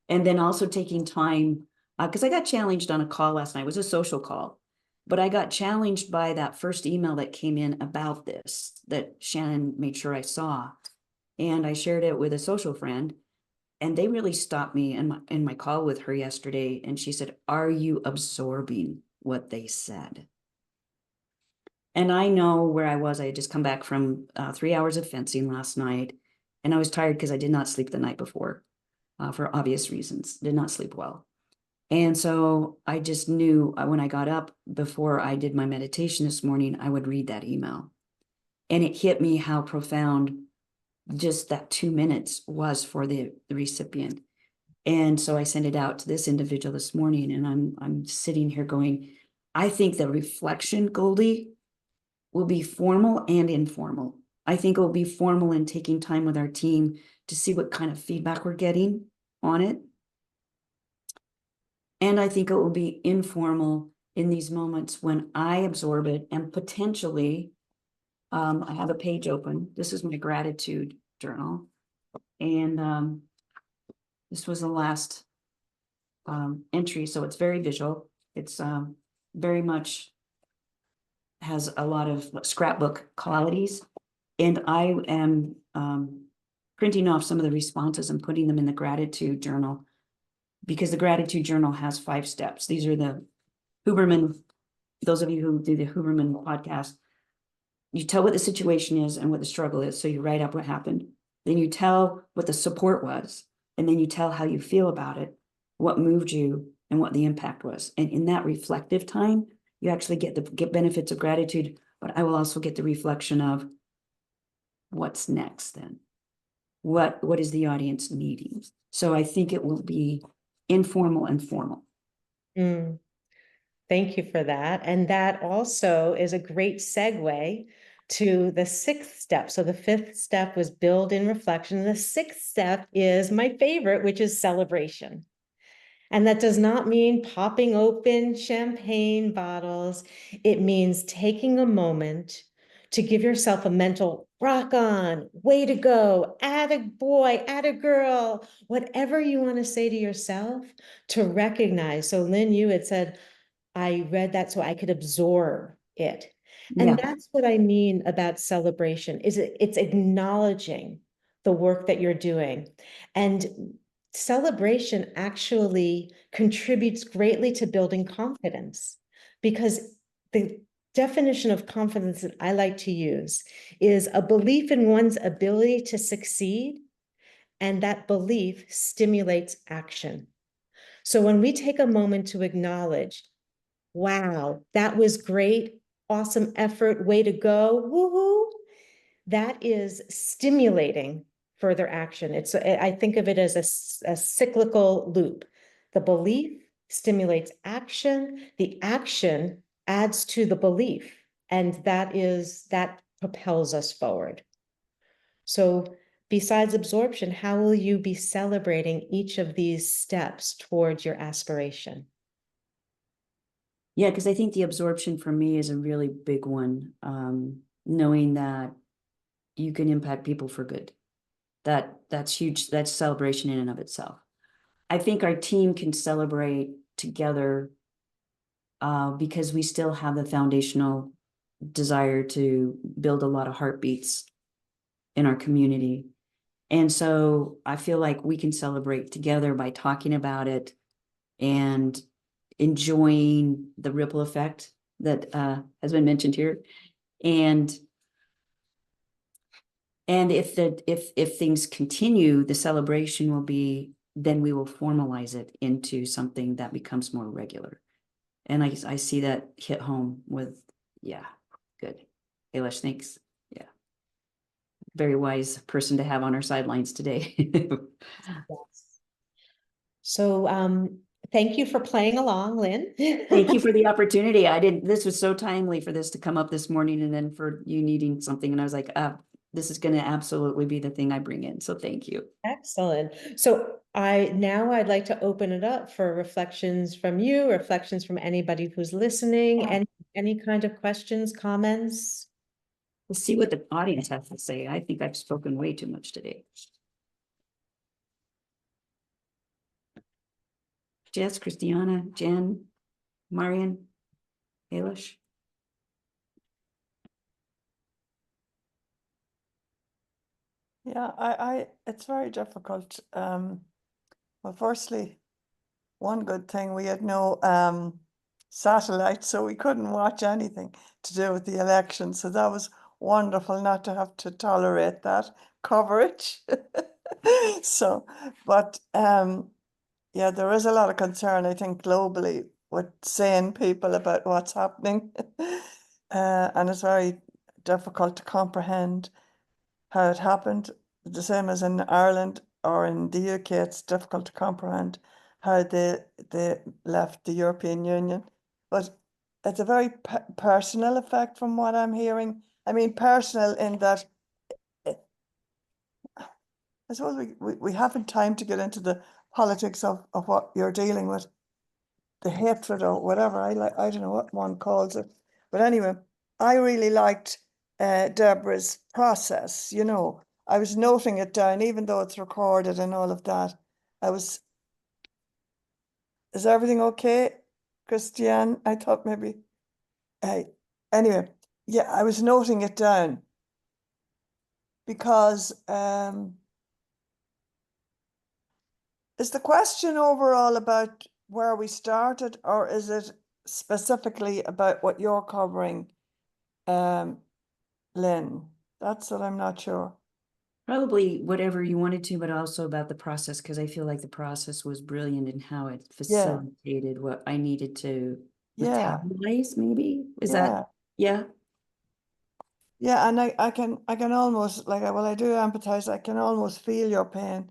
and then also taking time, because I got challenged on a call last night. It was a social call, but I got challenged by that first email that came in about this, that Shannon made sure I saw. And I shared it with a social friend, and they really stopped me in my call with her yesterday. And she said, "Are you absorbing what they said?" And I know where I was. I had just come back from 3 hours of fencing last night, and I was tired because I did not sleep the night before for obvious reasons. Did not sleep well. And so I just knew when I got up before I did my meditation this morning, I would read that email. And it hit me how profound just that 2 minutes was for the recipient. And so I sent it out to this individual this morning, and I'm sitting here going, I think the reflection, Goldie, will be formal and informal. I think it will be formal in taking time with our team to see what kind of feedback we're getting on it. And I think it will be informal in these moments when I absorb it, and potentially, I have a page open. This is my gratitude journal. And this was the last entry. So it's very visual. It's very much has a lot of scrapbook qualities. And I am printing off some of the responses and putting them in the gratitude journal, because the gratitude journal has 5 steps. These are the Huberman, those of you who do the Huberman podcast, you tell what the situation is and what the struggle is. So you write up what happened. Then you tell what the support was. And then you tell how you feel about it, what moved you, and what the impact was. And in that reflective time, you actually get benefits of gratitude, but I will also get the reflection of what's next then. What is the audience needing? So I think it will be informal and formal. Mm. Thank you for that. And that also is a great segue to the 6th step. So the 5th step was build in reflection. The 6th step is my favorite, which is celebration. And that does not mean popping open champagne bottles. It means taking a moment to give yourself a mental rock on, way to go, atta boy, atta girl, whatever you want to say to yourself, to recognize. So Lynn, you had said, I read that so I could absorb it. And Yeah. that's what I mean about celebration, is it's acknowledging the work that you're doing. And celebration actually contributes greatly to building confidence, because the definition of confidence that I like to use is a belief in one's ability to succeed, and that belief stimulates action. So when we take a moment to acknowledge, wow, that was great, awesome effort, way to go, woohoo, that is stimulating further action. I think of it as a cyclical loop. The belief stimulates action, the action adds to the belief, and that propels us forward. So besides absorption, how will you be celebrating each of these steps towards your aspiration? Yeah, because I think the absorption for me is a really big one. Knowing that you can impact people for good. That's huge. That's celebration in and of itself. I think our team can celebrate together because we still have the foundational desire to build a lot of heartbeats in our community. And so I feel like we can celebrate together by talking about it and enjoying the ripple effect that has been mentioned here. And if things continue, the celebration will be, then we will formalize it into something that becomes more regular. And I see that hit home with, yeah, good. Ailish, thanks. Yeah. Very wise person to have on our sidelines today. Yes. So thank you for playing along, Lynn. Thank you for the opportunity. This was so timely for this to come up this morning, and then for you needing something. And I was like, this is going to absolutely be the thing I bring in. So thank you. Excellent. So I'd like to open it up for reflections from you, reflections from anybody who's listening, and any kind of questions, comments. Let's see what the audience has to say. I think I've spoken way too much today. Jess, Christiana, Jen, Marian, Ailish. Yeah, it's very difficult. Well, firstly, one good thing, we had no satellite, so we couldn't watch anything to do with the election. So that was wonderful not to have to tolerate that coverage. So, but yeah, there is a lot of concern, I think, globally with sane people about what's happening. And it's very difficult to comprehend how it happened. The same as in Ireland or in the UK, it's difficult to comprehend how they left the European Union. But it's a very personal effect from what I'm hearing. I mean, personal in that I suppose we haven't time to get into the politics of what you're dealing with, the hatred or whatever. I don't know what one calls it. But anyway, I really liked Deborah's process, you know. I was noting it down, even though it's recorded and all of that. Is everything okay, Christiane? I thought maybe, anyway, yeah, I was noting it down because is the question overall about where we started, or is it specifically about what you're covering, Lynn? That's what I'm not sure. Probably whatever you wanted to, but also about the process, because I feel like the process was brilliant in how it facilitated what I needed to metabolize, maybe? Is that, yeah? Yeah, and I can almost, like, well, I do empathize. I can almost feel your pain.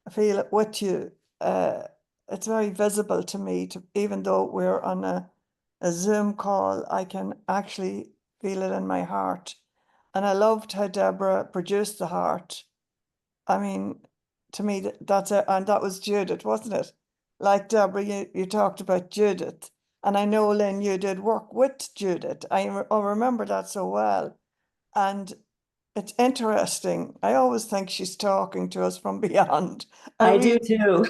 I feel it with you. It's very visible to me, even though we're on a Zoom call, I can actually feel it in my heart. And I loved how Deborah produced the heart. I mean, to me, that's it. And that was Judith, wasn't it? Like Deborah, you talked about Judith. And I know, Lynn, you did work with Judith. I remember that so well. And it's interesting. I always think she's talking to us from beyond. I do too.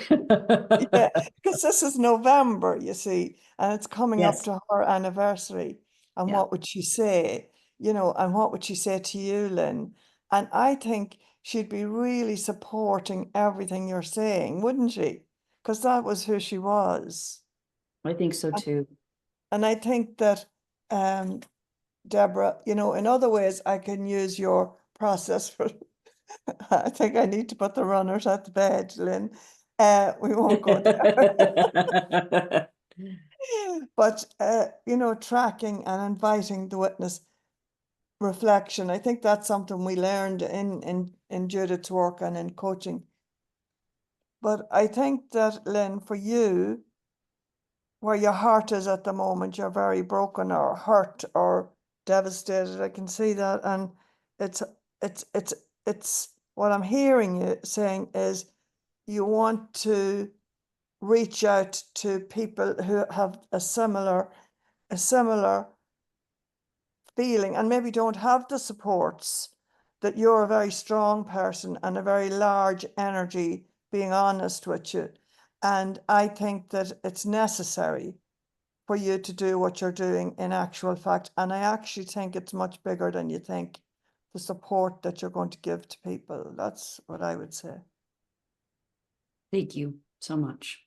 Yeah, because this is November, you see, and it's coming up to her anniversary. And what would she say? You know, and what would she say to you, Lynn? And I think she'd be really supporting everything you're saying, wouldn't she? Because that was who she was. I think so too. And I think that Deborah, you know, in other ways, I can use your process for, I think I need to put the runners at the bed, Lynn. We won't go there. But, you know, tracking and inviting the witness reflection, I think that's something we learned in Judith's work and in coaching. But I think that, Lynn, for you, where your heart is at the moment, you're very broken or hurt or devastated. I can see that. And it's what I'm hearing you saying is you want to reach out to people who have a similar feeling and maybe don't have the supports, that you're a very strong person and a very large energy, being honest with you. And I think that it's necessary for you to do what you're doing in actual fact. And I actually think it's much bigger than you think, the support that you're going to give to people. That's what I would say. Thank you so much.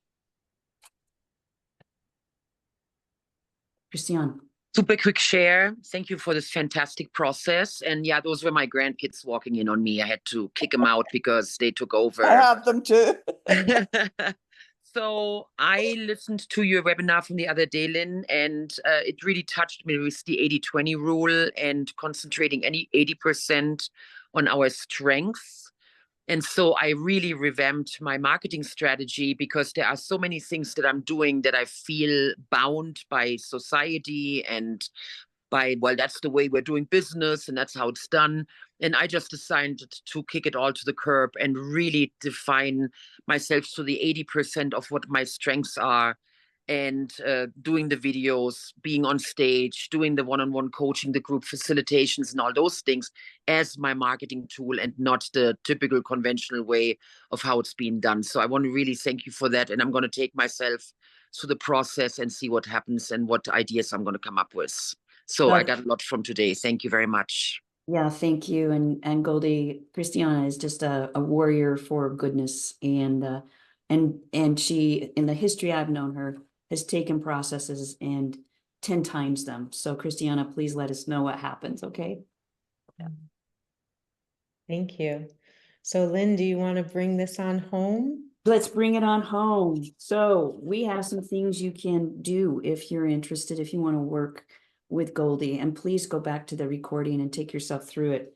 Christiane. Super quick share. Thank you for this fantastic process. And yeah, those were my grandkids walking in on me. I had to kick them out because they took over. I have them too. So I listened to your webinar from the other day, Lynn, and it really touched me with the 80-20 rule and concentrating 80% on our strengths. And so I really revamped my marketing strategy because there are so many things that I'm doing that I feel bound by society and by, well, that's the way we're doing business and that's how it's done. And I just decided to kick it all to the curb and really define myself to the 80% of what my strengths are, and doing the videos, being on stage, doing the one-on-one coaching, the group facilitations and all those things as my marketing tool, and not the typical conventional way of how it's being done. So I want to really thank you for that. And I'm going to take myself through the process and see what happens and what ideas I'm going to come up with. So I got a lot from today. Thank you very much. Yeah, thank you. And Goldie, Christiana is just a warrior for goodness. And she, in the history I've known her, has taken processes and 10 times them. So Christiana, please let us know what happens, okay? Thank you. So Lynn, do you want to bring this on home? Let's bring it on home. So we have some things you can do if you're interested, if you want to work with Goldie, and please go back to the recording and take yourself through it.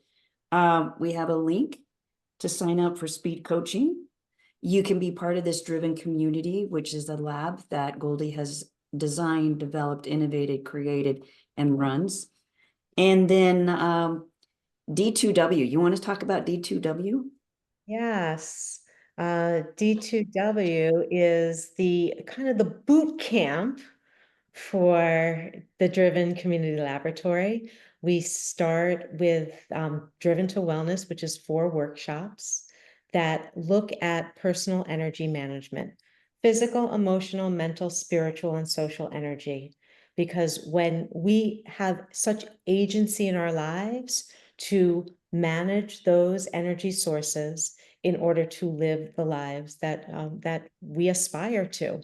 We have a link to sign up for speed coaching. You can be part of this driven community, which is a lab that Goldie has designed, developed, innovated, created, and runs. And then D2W. You want to talk about D2W? Yes. D2W is the kind of the boot camp for the Driven Community Laboratory. We start with Driven to Wellness, which is 4 workshops that look at personal energy management, physical, emotional, mental, spiritual, and social energy. Because when we have such agency in our lives to manage those energy sources in order to live the lives that that we aspire to.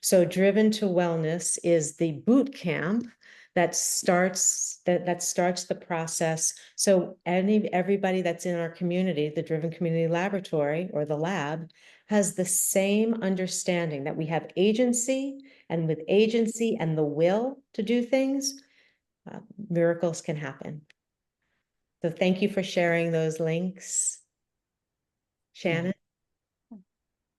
So Driven to Wellness is the boot camp that starts the process. So everybody that's in our community, the Driven Community Laboratory or the lab, has the same understanding that we have agency, and with agency and the will to do things, miracles can happen. So thank you for sharing those links, Shannon.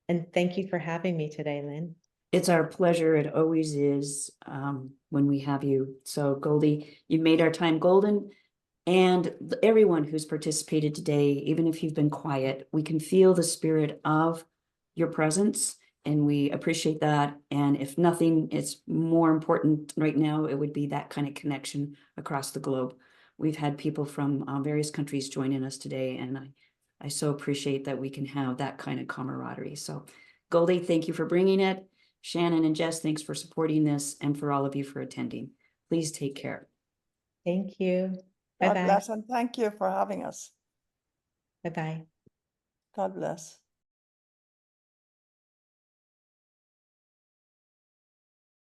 And thank you for having me today, Lynn. It's our pleasure. It always is when we have you. So Goldie, you've made our time golden. And everyone who's participated today, even if you've been quiet, we can feel the spirit of your presence, and we appreciate that. And if nothing, it's more important right now, it would be that kind of connection across the globe. We've had people from various countries joining us today, and I so appreciate that we can have that kind of camaraderie. So Goldie, thank you for bringing it. Shannon and Jess, thanks for supporting this, and for all of you for attending. Please take care. Thank you. God Bye-bye. bless, and thank you for having us. Bye-bye. God bless.